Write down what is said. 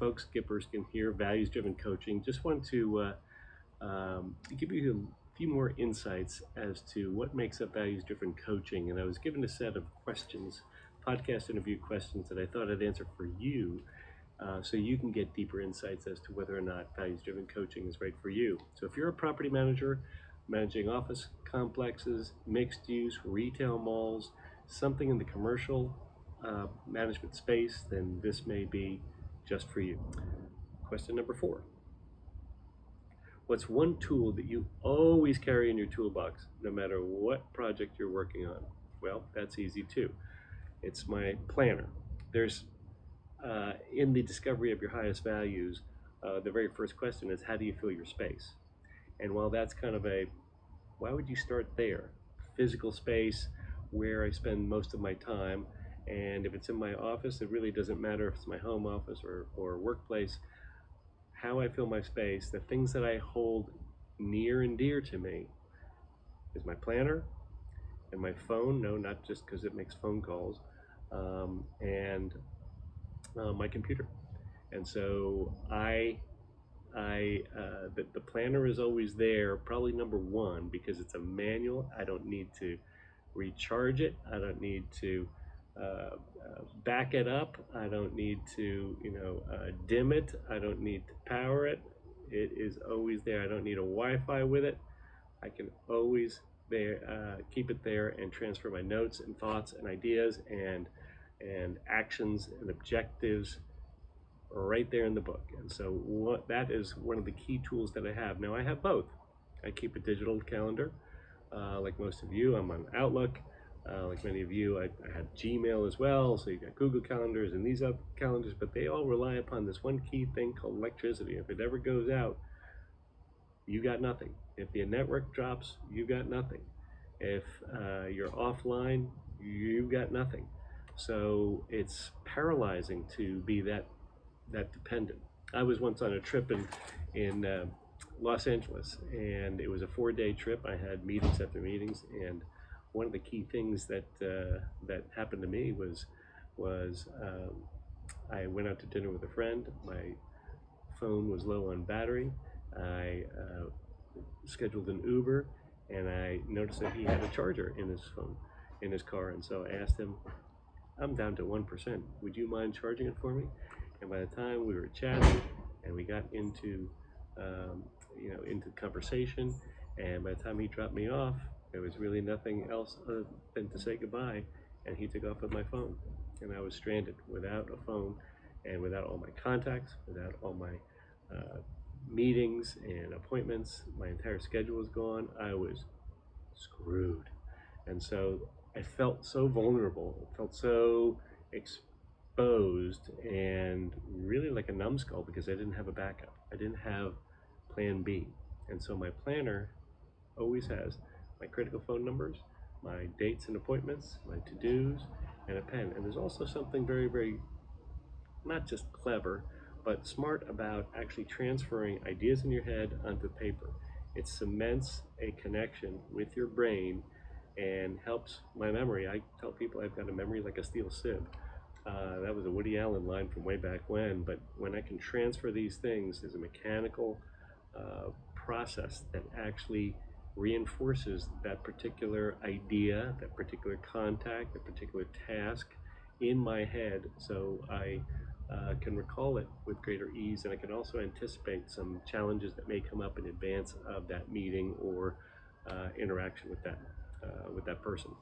folks, Gip Erskine here, values-driven coaching. Just want to give you a few more insights as to what makes up values-driven coaching. And I was given a set of questions, podcast interview questions that I thought I'd answer for you, so you can get deeper insights as to whether or not values-driven coaching is right for you. So if you're a property manager, managing office complexes, mixed use, retail malls, something in the commercial management space, then this may be just for you. Question number 4. What's one tool that you always carry in your toolbox, no matter what project you're working on? Well, that's easy too. It's my planner. There's, in the discovery of your highest values, the very first question is, how do you fill your space? And while that's kind of why would you start there? Physical space, where I spend most of my time. And if it's in my office, it really doesn't matter if it's my home office or workplace. How I fill my space, the things that I hold near and dear to me, is my planner and my phone. No, not just because it makes phone calls, and my computer. And so the planner is always there, probably number 1, because it's a manual. I don't need to recharge it. I don't need to back it up. I don't need to, dim it. I don't need to power it. It is always there. I don't need a Wi-Fi with it. I can always keep it there and transfer my notes and thoughts and ideas and actions and objectives right there in the book. And so that is one of the key tools that I have. Now I have both. I keep a digital calendar, like most of you. I'm on Outlook. Like many of you, I have Gmail as well, so you got Google calendars and these other calendars, but they all rely upon this one key thing called electricity. If it ever goes out, you got nothing. If the network drops, you got nothing. If you're offline, you got nothing. So it's paralyzing to be that dependent. I was once on a trip in Los Angeles, and it was a 4-day trip. I had meetings after meetings, and one of the key things that happened to me was I went out to dinner with a friend. My phone was low on battery. I scheduled an Uber, and I noticed that he had a charger in his car, and so I asked him, I'm down to 1%. Would you mind charging it for me? And by the time we were chatting and we got into conversation, and by the time he dropped me off, there was really nothing else other than to say goodbye, and he took off with my phone. And I was stranded without a phone and without all my contacts, without all my meetings and appointments. My entire schedule was gone. I was screwed. And so I felt so vulnerable, felt so exposed, and really like a numbskull because I didn't have a backup. I didn't have plan B. And so my planner always has my critical phone numbers, my dates and appointments, my to-dos, and a pen. And there's also something very, very, not just clever, but smart about actually transferring ideas in your head onto paper. It cements a connection with your brain and helps my memory. I tell people I've got a memory like a steel sieve. That was a Woody Allen line from way back when, but when I can transfer these things, there's a mechanical process that actually reinforces that particular idea, that particular contact, that particular task in my head, so I can recall it with greater ease, and I can also anticipate some challenges that may come up in advance of that meeting or interaction with that person.